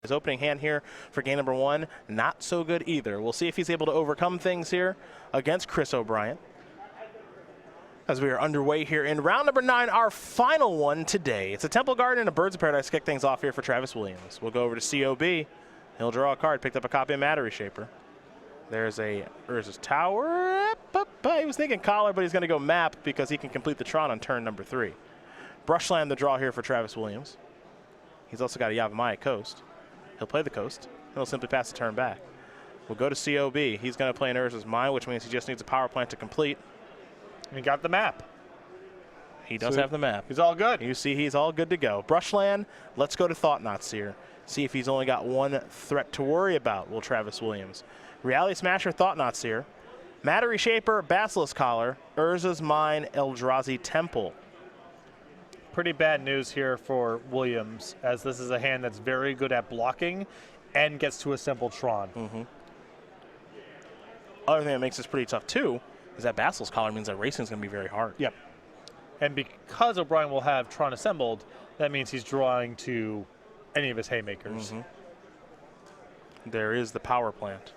His opening hand here for game number 1, not so good either. We'll see if he's able to overcome things here against Chris O'Brien. As we are underway here in round number 9, our final one today. It's a Temple Garden and a Birds of Paradise to kick things off here for Travis Williams. We'll go over to COB. He'll draw a card, picked up a copy of Mattery Shaper. There's a Urza's Tower. He was thinking Collar, but he's going to go Map because he can complete the Tron on turn number 3. Brushland the draw here for Travis Williams. He's also got a Yavimaya Coast. He'll play the Coast. He'll simply pass the turn back. We'll go to COB. He's going to play in Urza's Mine, which means he just needs a power plant to complete. He got the map. He does have the map. He's all good. You see he's all good to go. Brushland, let's go to Thought-Knots here. See if he's only got one threat to worry about, will Travis Williams. Reality Smasher, Thought-Knots here. Mattery Shaper, Basilisk Collar, Urza's Mine, Eldrazi Temple. Pretty bad news here for Williams, as this is a hand that's very good at blocking and gets to assemble Tron. Other thing that makes this pretty tough too is that Basilisk Collar means that racing is going to be very hard. Yep. And because O'Brien will have Tron assembled, that means he's drawing to any of his haymakers. There is the power plant.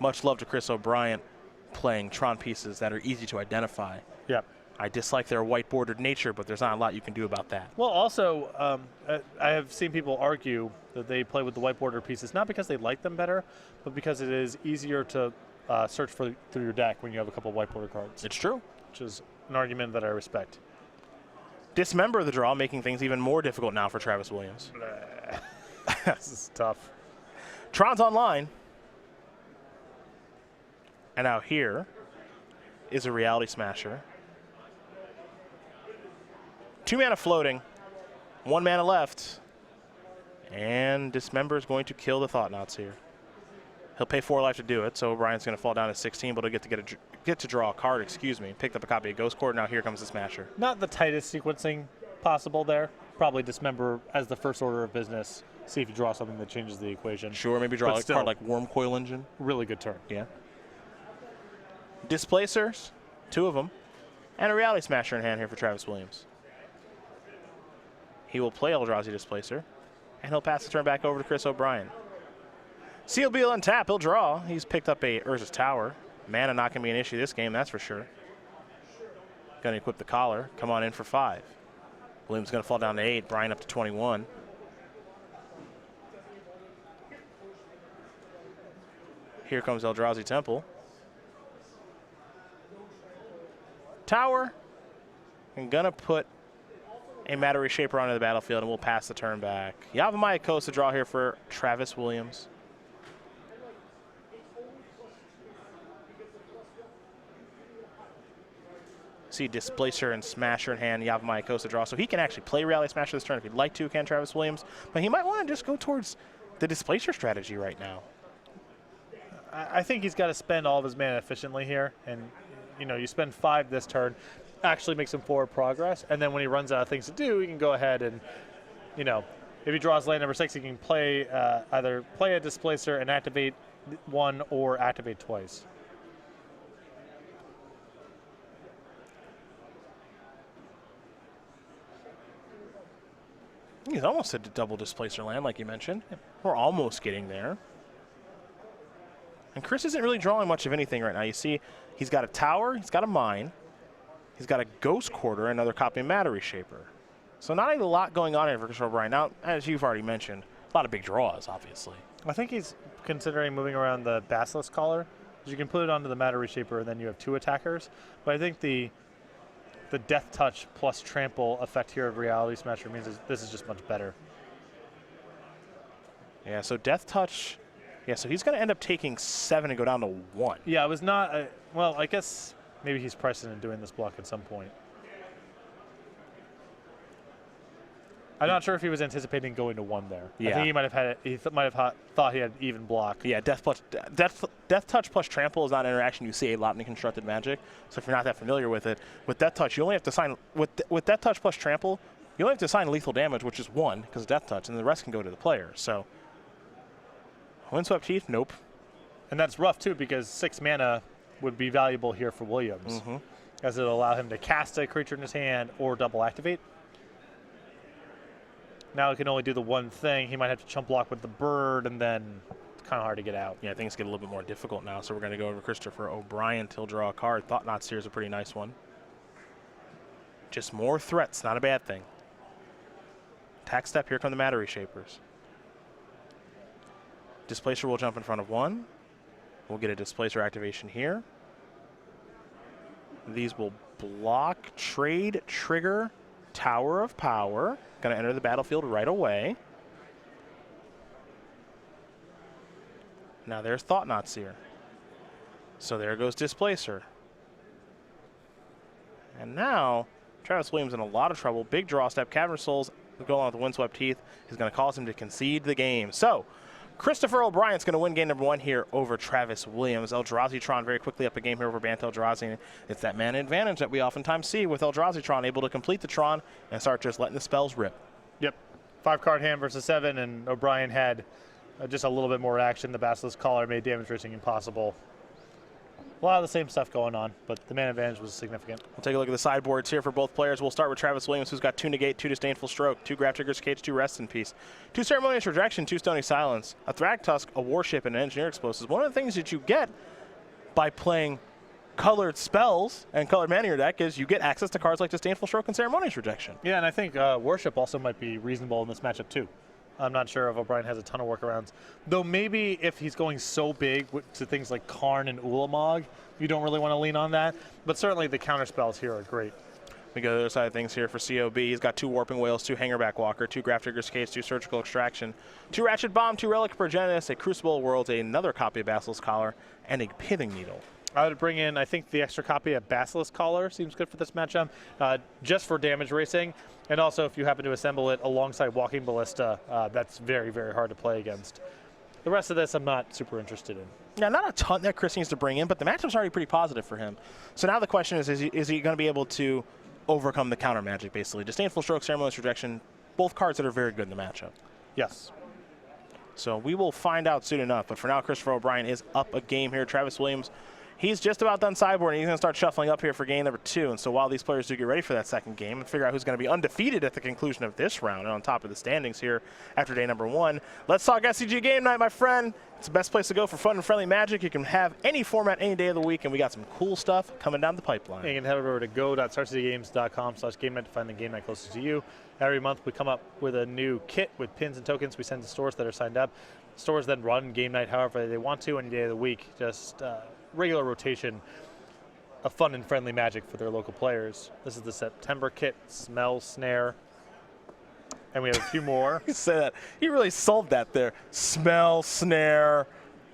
Much love to Chris O'Brien playing Tron pieces that are easy to identify. Yep. I dislike their white bordered nature, but there's not a lot you can do about that. Well, also, I have seen people argue that they play with the white border pieces, not because they like them better, but because it is easier to search through your deck when you have a couple of white border cards. It's true. Which is an argument that I respect. Dismember the draw, making things even more difficult now for Travis Williams. This is tough. Tron's online. And now here is a Reality Smasher. 2 mana floating, 1 mana left, and Dismember is going to kill the Thought-Knots here. He'll pay 4 life to do it, so O'Brien's going to fall down to 16, but he'll get to draw a card. Excuse me. Picked up a copy of Ghost Cord. Now here comes the Smasher. Not the tightest sequencing possible there. Probably Dismember as the first order of business. See if you draw something that changes the equation. Sure, maybe draw a card like Worm Coil Engine. Really good turn. Yeah. Displacers, 2 of them, and a Reality Smasher in hand here for Travis Williams. He will play Eldrazi Displacer, and he'll pass the turn back over to Chris O'Brien. COB will untap, he'll draw. He's picked up a Urza's Tower. Mana not going to be an issue this game, that's for sure. Going to equip the Collar, come on in for 5. Williams going to fall down to 8, Brian up to 21. Here comes Eldrazi Temple. Tower, I'm going to put a Mattery Shaper onto the battlefield, and we'll pass the turn back. Yavimaya Coast to draw here for Travis Williams. See Displacer and Smasher in hand, Yavimaya Coast to draw. So he can actually play Reality Smasher this turn if he'd like to, can Travis Williams. But he might want to just go towards the Displacer strategy right now. I think he's got to spend all of his mana efficiently here. And, you spend 5 this turn, actually make some forward progress, and then when he runs out of things to do, he can go ahead and, if he draws land number 6, he can play either play a Displacer and activate 1 or activate twice. He's almost at a double Displacer land, like you mentioned. We're almost getting there. And Chris isn't really drawing much of anything right now. You see, he's got a Tower, he's got a Mine, he's got a Ghost Quarter, another copy of Mattery Shaper. So not a lot going on here for Chris O'Brien. Now, as you've already mentioned, a lot of big draws, obviously. I think he's considering moving around the Basilisk Collar. You can put it onto the Mattery Shaper, and then you have 2 attackers. But I think the Death Touch plus Trample effect here of Reality Smasher means this is just much better. Yeah, so Death Touch... Yeah, so he's going to end up taking 7 and go down to 1. Yeah, it was not... well, I guess maybe he's pricing and doing this block at some point. I'm not sure if he was anticipating going to 1 there. Yeah. I think he might have had it. He might have thought he had even block. Yeah, Death Touch plus Trample is not an interaction you see a lot in Constructed Magic. So if you're not that familiar with it, with Death Touch, you only have to sign with Death Touch plus Trample. You only have to assign lethal damage, which is 1 because of Death Touch, and the rest can go to the player. So Windswept Heath, nope. And that's rough too, because 6 mana would be valuable here for Williams, as it'll allow him to cast a creature in his hand or double activate. Now he can only do the one thing. He might have to chump block with the bird, and then it's kind of hard to get out. Yeah, things get a little bit more difficult now, so we're going to go over Christopher O'Brien till draw a card. Thought Not Seer is a pretty nice one. Just more threats, not a bad thing. Attack step, here come the Matter Reshapers. Displacer will jump in front of one. We'll get a Displacer activation here. These will block, trade, trigger, Tower of Power. Going to enter the battlefield right away. Now there's Thought Not Seer. So there goes Displacer. And now Travis Williams in a lot of trouble. Big draw step. Cavern Souls going on with the Windswept Teeth is going to cause him to concede the game. So Christopher O'Brien's going to win game number 1 here over Travis Williams. Eldrazi-tron very quickly up a game here over Bant Eldrazi. It's that mana advantage that we oftentimes see with Eldrazi-tron, able to complete the Tron and start just letting the spells rip. Yep. 5-card hand versus 7, and O'Brien had just a little bit more action. The Basilisk Collar made damage reducing impossible. A lot of the same stuff going on, but the mana advantage was significant. We'll take a look at the sideboards here for both players. We'll start with Travis Williams, who's got 2 Negate, 2 Disdainful Stroke, 2 Grab Triggers Cage, 2 Rest in Peace, 2 Ceremonious Rejection, 2 Stony Silence, a Thragtusk, a Warship, and an Engineer Explosives. One of the things that you get by playing colored spells and colored mana in your deck is you get access to cards like Disdainful Stroke and Ceremonious Rejection. Yeah, and I think Worship also might be reasonable in this matchup too. I'm not sure if O'Brien has a ton of workarounds. Though maybe if he's going so big to things like Karn and Ulamog, you don't really want to lean on that. But certainly the counter spells here are great. We go to the other side of things here for COB. He's got 2 Warping Whales, 2 Hangerback Walker, 2 Graph Triggers Cage, 2 Surgical Extraction, 2 Ratchet Bomb, 2 Relic Progenitus, a Crucible of Worlds, another copy of Basilisk Collar, and a Pithing Needle. I would bring in, I think the extra copy of Basilisk Collar seems good for this matchup, just for damage racing. And also if you happen to assemble it alongside Walking Ballista, that's very, very hard to play against. The rest of this I'm not super interested in. Yeah, not a ton that Chris needs to bring in, but the matchup's already pretty positive for him. So now the question is he going to be able to overcome the counter magic, basically? Disdainful Stroke, Ceremonious Rejection, both cards that are very good in the matchup. Yes. So we will find out soon enough. But for now, Christopher O'Brien is up a game here. Travis Williams, he's just about done sideboarding. He's going to start shuffling up here for game number 2. And so while these players do get ready for that second game and figure out who's going to be undefeated at the conclusion of this round and on top of the standings here after day number 1, let's talk SCG Game Night, my friend. It's the best place to go for fun and friendly Magic. You can have any format any day of the week, and we got some cool stuff coming down the pipeline. You can head over to go.starcitygames.com/game night to find the game night closest to you. Every month we come up with a new kit with pins and tokens we send to stores that are signed up. Stores then run game night however they want to any day of the week. Just regular rotation of fun and friendly Magic for their local players. This is the September kit, Smell Snare. And we have a few more. You said that. You really sold that there. Smell, Snare.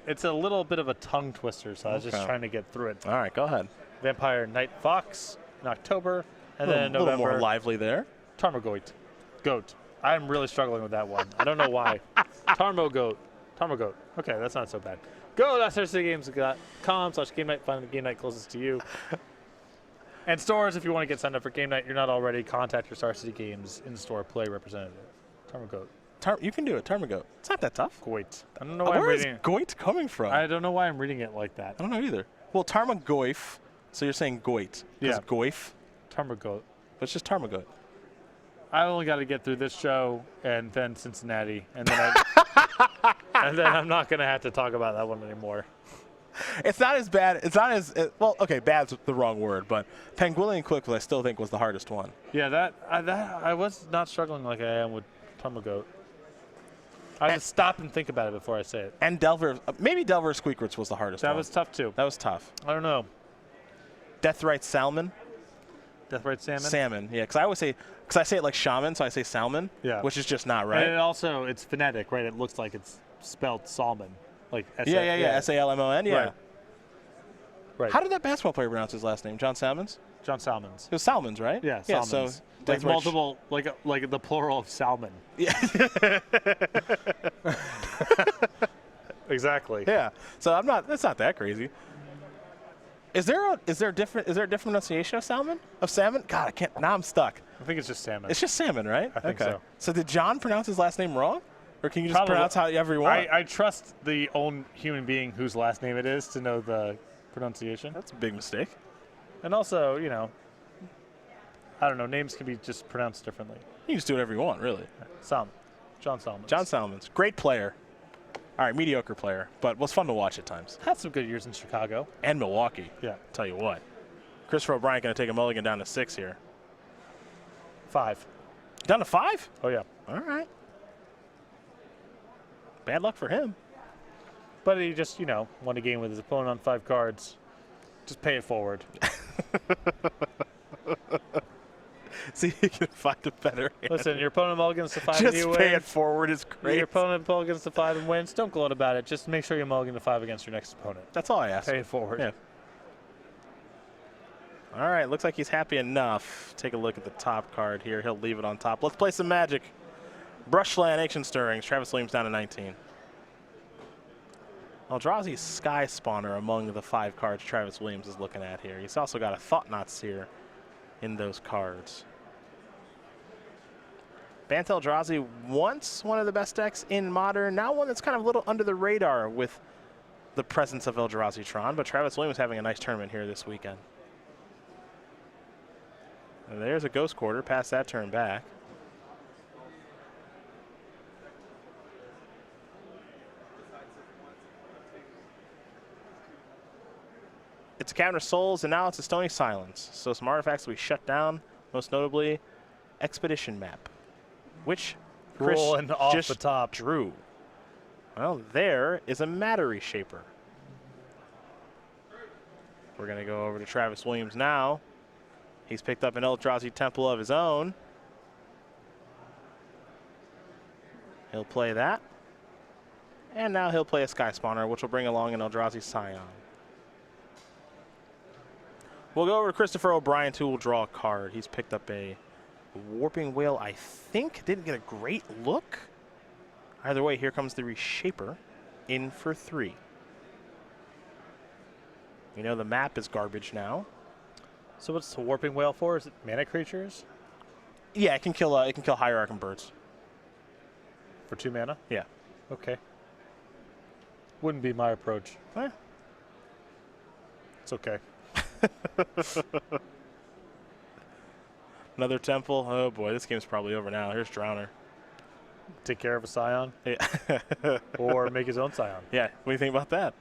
It's a little bit of a tongue twister, so I was just trying to get through it. All right, go ahead. Vampire Night Fox in October. And then in a little November, more lively there. Tarmogoyt. Goat. I'm really struggling with that one. I don't know why. Tarmogoat. Tarmogoat. Okay, that's not so bad. Go.starcitygames.com/game night. Find the game night closest to you. And stores, if you want to get signed up for game night, you're not already, contact your Star City Games in-store play representative. Tarmogoat. You can do it, Tarmogoat. It's not that tough. Goit. I don't know why I'm Where is reading it. Goit coming from? I don't know why I'm reading it like that. I don't know either. Well, Tarmogoyf, so you're saying Goit. Yeah. Goyf, Tarmogoat. but it's just Tarmogoat. I only got to get through this show and then Cincinnati, and then and then I'm not going to have to talk about that one anymore. It's not as bad. It's not as well. Okay, bad's the wrong word, but Penguillian Quickfoot I still think was the hardest one. Yeah, that I was not struggling like I am with Tarmogoat. I have to stop and think about it before I say it. And Delver, maybe Delver Squeakroots was the hardest one. That was tough too. That was tough. I don't know. Deathrite Salmon. Deathrite Salmon? Salmon, yeah, because I say it like shaman, so I say salmon, which is just not right. And it's phonetic, right? It looks like it's spelled salmon. Like S-A-L-M-O-N, yeah. Right. How did that basketball player pronounce his last name? John Salmons? John Salmons. It was Salmons, right? Yeah, yeah Salmons. So like multiple, like the plural of salmon. Yeah. Exactly. Yeah. So that's not that crazy. Is there a different pronunciation of salmon? Of salmon? God, I can't. Now I'm stuck. I think it's just salmon. It's just salmon, right? I think so. So did John pronounce his last name wrong? Or can you just pronounce however you want? I trust the own human being whose last name it is to know the pronunciation. That's a big mistake. And also, I don't know. Names can be just pronounced differently. You can just do whatever you want, really. John Salmons. John Salmons, great player. All right, mediocre player, but was fun to watch at times. Had some good years in Chicago. And Milwaukee. Yeah. Tell you what. Christopher O'Brien going to take a mulligan down to 6 here. 5. Down to 5? Oh, yeah. All right. Bad luck for him. But he just, won a game with his opponent on 5 cards. Just pay it forward. See if you can find a better hand. Listen, your opponent mulligans to 5 Just and you pay win. it forward is great. Your opponent mulligans to 5 and wins. Don't gloat about it. Just make sure you mulligan to 5 against your next opponent. That's all I ask. Pay it forward. Yeah. All right, looks like he's happy enough. Take a look at the top card here. He'll leave it on top. Let's play some Magic. Brushland, Ancient Stirrings. Travis Williams down to 19. Eldrazi's Sky Spawner among the 5 cards Travis Williams is looking at here. He's also got a Thought-Knot Seer in those cards. Bant Eldrazi, once one of the best decks in Modern, now one that's kind of a little under the radar with the presence of Eldrazi-tron, but Travis Williams having a nice tournament here this weekend. And there's a Ghost Quarter, past that turn back. It's a Cavern of Souls, and now it's a Stony Silence. So some artifacts we shut down, most notably Expedition Map, which Chris Rolling off just the top. drew. Well, there is a Matter Reshaper. We're going to go over to Travis Williams now. He's picked up an Eldrazi Temple of his own. He'll play that. And now he'll play a Sky Spawner, which will bring along an Eldrazi Scion. We'll go over to Christopher O'Brien, who will draw a card. He's picked up a Warping Whale, I think. Didn't get a great look. Either way, here comes the Reshaper in for 3. You know the map is garbage now. So what's the Warping Whale for? Is it mana creatures? Yeah, it can kill Hierarch and birds. For 2 mana? Yeah. Okay. Wouldn't be my approach. Eh. It's okay. Another temple. Oh boy, this game's probably over now. Here's Drowner. Take care of a Scion. Yeah. Or make his own Scion. Yeah. What do you think about that?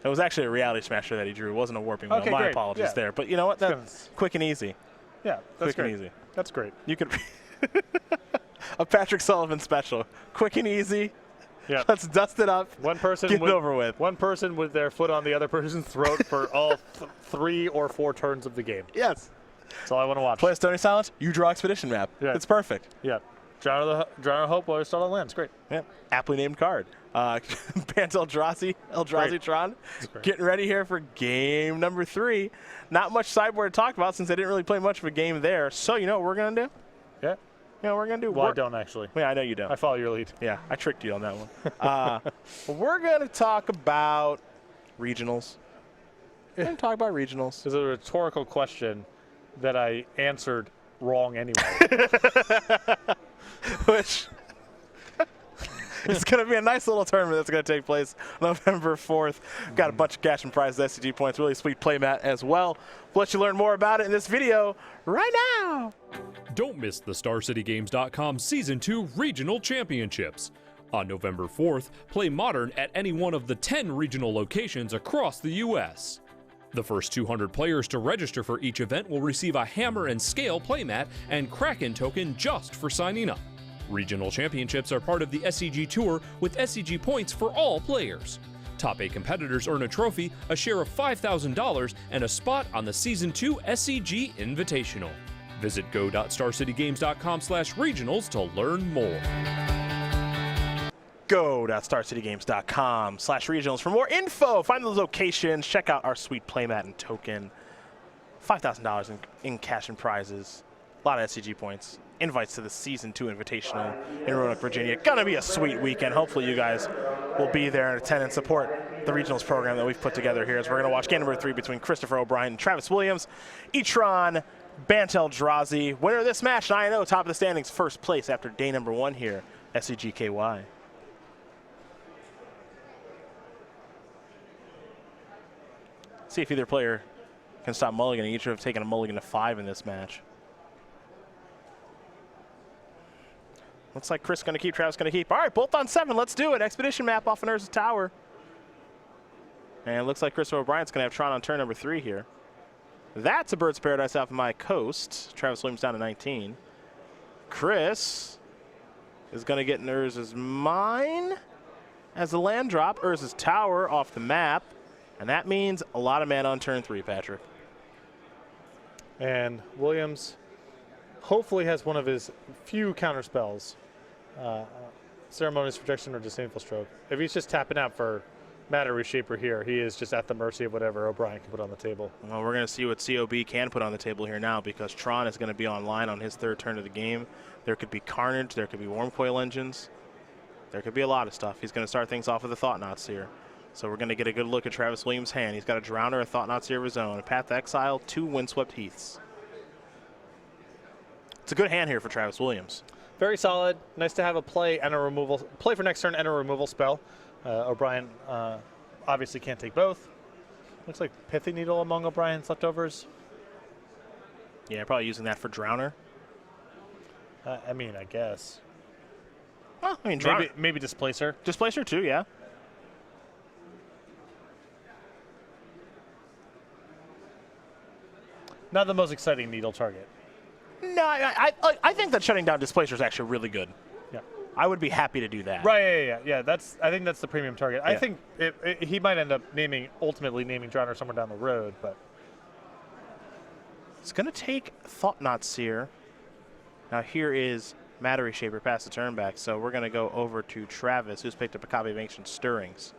It was actually a Reality Smasher that he drew. It wasn't a Warping Wheel. Okay, My great. apologies Yeah. there. But you know what? That's quick and easy. Yeah, that's Quick great. and easy. That's great. You could a Patrick Sullivan special. Quick and easy. Yeah. Let's dust it up. One person Get it over with. One person with their foot on the other person's throat for all 3 or 4 turns of the game. Yes. That's all I want to watch. Play a Stony Silence. You draw Expedition Map. Yeah. It's perfect. Yeah. Drown of Hope while you're still on land. It's great. Yeah. Aptly named card. Bant Eldrazi-tron. Getting ready here for game number 3. Not much sideboard to talk about since they didn't really play much of a game there. So you know what we're going to do? Yeah. You know what we're going to do? Well, I don't actually. Yeah, I know you don't. I follow your lead. Yeah, I tricked you on that one. We're going to talk about regionals. We're going to talk about regionals. It's a rhetorical question that I answered wrong anyway. Which it's going to be a nice little tournament that's going to take place November 4th. Got a bunch of cash and prizes, SCG points, really sweet playmat as well. We'll let you learn more about it in this video right now. Don't miss the StarCityGames.com Season 2 Regional Championships. On November 4th, play Modern at any one of the 10 regional locations across the U.S. The first 200 players to register for each event will receive a Hammer and Scale playmat and Kraken token just for signing up. Regional championships are part of the SCG Tour with SCG points for all players. Top 8 competitors earn a trophy, a share of $5,000, and a spot on the Season 2 SCG Invitational. Visit go.starcitygames.com/regionals to learn more. Go.starcitygames.com/regionals for more info. Find those locations. Check out our sweet playmat and token. $5,000 in cash and prizes. A lot of SCG points. Invites to the Season 2 Invitational in Roanoke, Virginia. Gonna be a sweet weekend. Hopefully you guys will be there and attend and support the regionals program that we've put together here. As we're gonna watch game number 3 between Christopher O'Brien and Travis Williams. E-Tron, Bant Eldrazi. Winner of this match, 9-0, top of the standings, first place after day number 1 here, SCGKY. See if either player can stop mulliganing. Each have taken a mulligan to 5 in this match. Looks like Chris going to keep, Travis going to keep. All right, both on 7. Let's do it. Expedition map off of Nurse's Tower. And it looks like Chris O'Brien's going to have Tron on turn number 3 here. That's a Bird's Paradise off of my coast. Travis Williams down to 19. Chris is going to get Nurse's Mine as the land drop. Urza's Tower off the map. And that means a lot of mana on turn 3, Patrick. And Williams hopefully has one of his few counter spells. Ceremonious Protection or Disdainful Stroke. If he's just tapping out for Matter Reshaper here, he is just at the mercy of whatever O'Brien can put on the table. Well, we're going to see what COB can put on the table here now, because Tron is going to be online on his 3rd turn of the game. There could be Carnage. There could be Wormcoil Engines. There could be a lot of stuff. He's going to start things off with the Thought-Knots here. So we're going to get a good look at Travis Williams' hand. He's got a Drowner, a Thought-Knots here of his own, a Path to Exile, 2 Windswept Heaths. It's a good hand here for Travis Williams. Very solid. Nice to have a play and a removal. Play for next turn and a removal spell. O'Brien obviously can't take both. Looks like Pithy Needle among O'Brien's leftovers. Yeah, probably using that for Drowner. I mean, I guess. Well, I mean, Drowner. Maybe Displacer. Displacer too, yeah. Not the most exciting needle target. No, I think that shutting down Displacer is actually really good. Yeah. I would be happy to do that. Right, yeah. I think that's the premium target. Yeah. I think he might end up ultimately naming Drowner somewhere down the road, but. It's going to take Thought-Knots here. Now here is Matter Reshaper past the turn back, so we're going to go over to Travis, who's picked up a copy of Ancient Stirrings.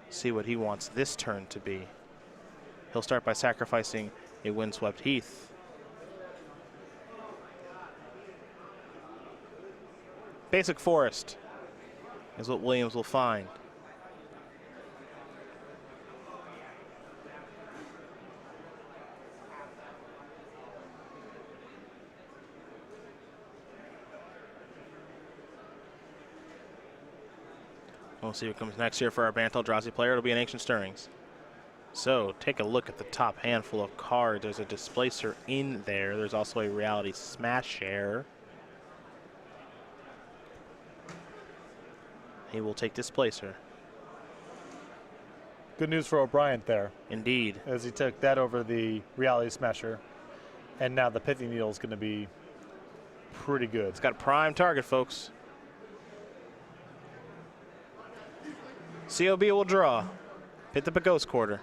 See what he wants this turn to be. He'll start by sacrificing a Windswept Heath. Basic Forest is what Williams will find. We'll see what comes next here for our Bant Eldrazi player. It'll be an Ancient Stirrings. So take a look at the top handful of cards. There's a Displacer in there. There's also a Reality Smasher. He will take Displacer. Good news for O'Brien there. Indeed. As he took that over the Reality Smasher. And now the Pithy Needle is going to be pretty good. It's got a prime target, folks. COB will draw. Hit the Ghost Quarter.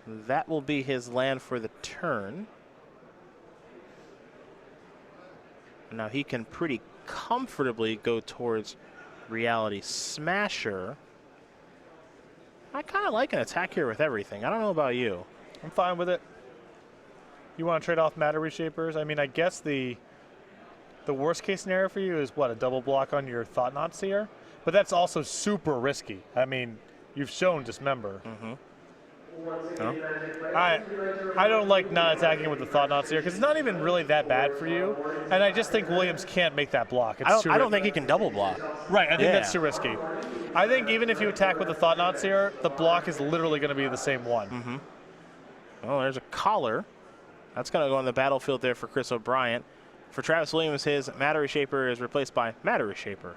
That will be his land for the turn. Now he can pretty comfortably go towards Reality Smasher. I kind of like an attack here with everything. I don't know about you. I'm fine with it. You want to trade off Matter Reshapers? I mean, I guess the worst case scenario for you is what, a double block on your Thought-Knots here? But that's also super risky. I mean, you've shown Dismember. Mm-hmm. No? I don't like not attacking with the Thought-Knots here because it's not even really that bad for you. And I just think Williams can't make that block. I don't think he can double block. Right, I think that's too risky. I think even if you attack with the Thought-Knots here, the block is literally going to be the same one. Mm-hmm. Well, there's a Collar. That's going to go on the battlefield there for Chris O'Brien. For Travis Williams, his Matter Reshaper is replaced by Matter Reshaper.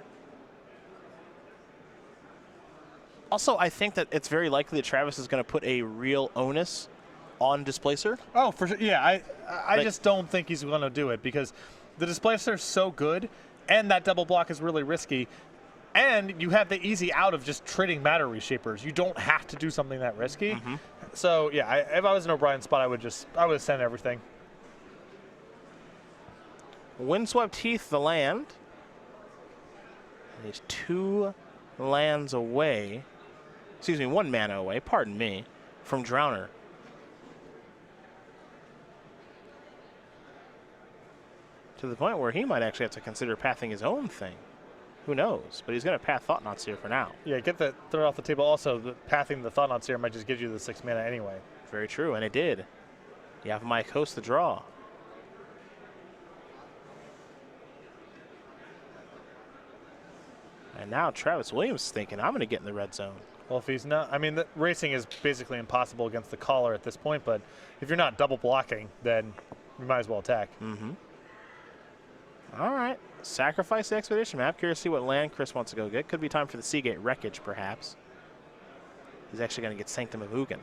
Also, I think that it's very likely that Travis is going to put a real onus on Displacer. Oh, for sure. Yeah, I just don't think he's going to do it because the Displacer is so good, and that double block is really risky. And you have the easy out of just trading Matter Reshapers. You don't have to do something that risky. Mm-hmm. So, yeah, if I was in O'Brien's spot, I would send everything. Windswept Heath, the land. And he's 2 lands away. Excuse me, 1 mana away, pardon me, from Drowner. To the point where he might actually have to consider pathing his own thing. Who knows? But he's going to path Thought-Knots here for now. Yeah, get that throw off the table. Also, pathing the Thought-Knots here might just give you the 6 mana anyway. Very true, and it did. You have Mike Host the draw. And now Travis Williams is thinking, I'm going to get in the red zone. Well, if he's not, I mean, the racing is basically impossible against the collar at this point, but if you're not double blocking, then you might as well attack. All right. Sacrifice the expedition map. Curious to see what land Chris wants to go get. Could be time for the Seagate wreckage, perhaps. He's actually going to get Sanctum of Ugin.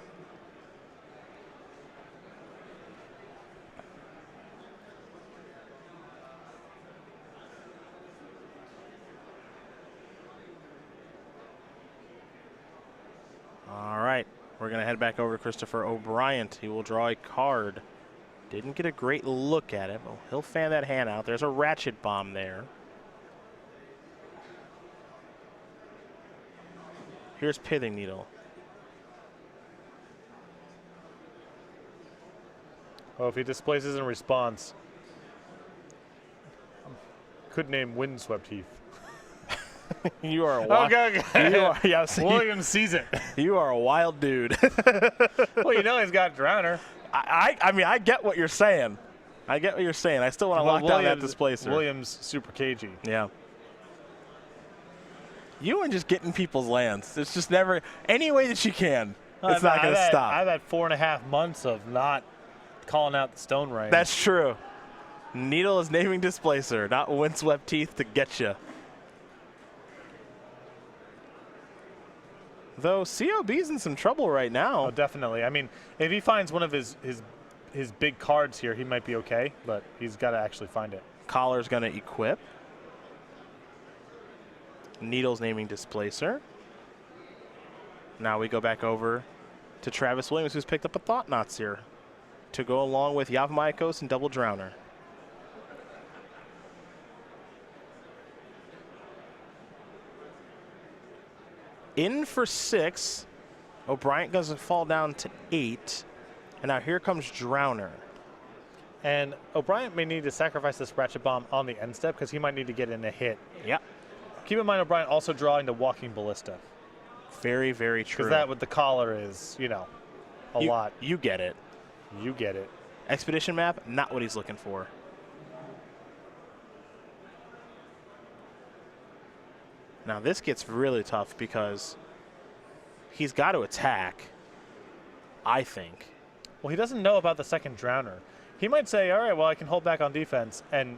All right. We're going to head back over to Christopher O'Brien. He will draw a card. Didn't get a great look at it, but he'll fan that hand out. There's a Ratchet Bomb there. Here's Pithing Needle. Oh, if he displaces in response, could name Windswept Heath. You are a wild. Okay. You are, yeah, William sees it. You are a wild dude. Well, you know he's got Drowner. I mean, I get what you're saying. I get what you're saying. I still want to lock down that displacer. Williams super cagey. Yeah. You and just getting people's lands. It's just never any way that you can. It's not going to stop. I've had 4.5 months of not calling out the Stone Rain. That's true. Needle is naming displacer, not Windswept Teeth to get you. Though COB's in some trouble right now. Oh, definitely. I mean, if he finds one of his big cards here, he might be okay, but he's got to actually find it. Collar's going to equip. Needle's naming displacer. Now we go back over to Travis Williams, who's picked up a Thought-Knot Seer to go along with Yavimaios and Double Drowner. In for 6. O'Brien does fall down to 8. And now here comes Drowner. And O'Brien may need to sacrifice this Ratchet Bomb on the end step because he might need to get in a hit. Yep. Keep in mind O'Brien also drawing the Walking Ballista. Very, very true. Because that with the collar is, you know, a lot. You get it. You get it. Expedition map, not what he's looking for. Now this gets really tough because he's got to attack, I think. Well, he doesn't know about the second Drowner. He might say, all right, well, I can hold back on defense, and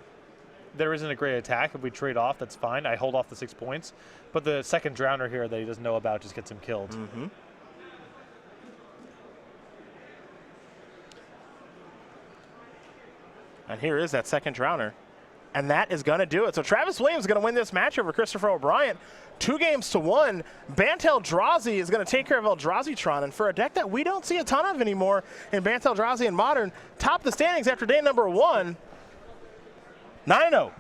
there isn't a great attack. If we trade off, that's fine. I hold off the 6 points. But the second Drowner here that he doesn't know about just gets him killed. And here is that second Drowner. And that is going to do it. So Travis Williams is going to win this match over Christopher O'Brien. 2-1. Bantel Eldrazi is going to take care of Eldrazi-tron. And for a deck that we don't see a ton of anymore in Bantel Eldrazi and Modern, top the standings after day number 1, 9-0.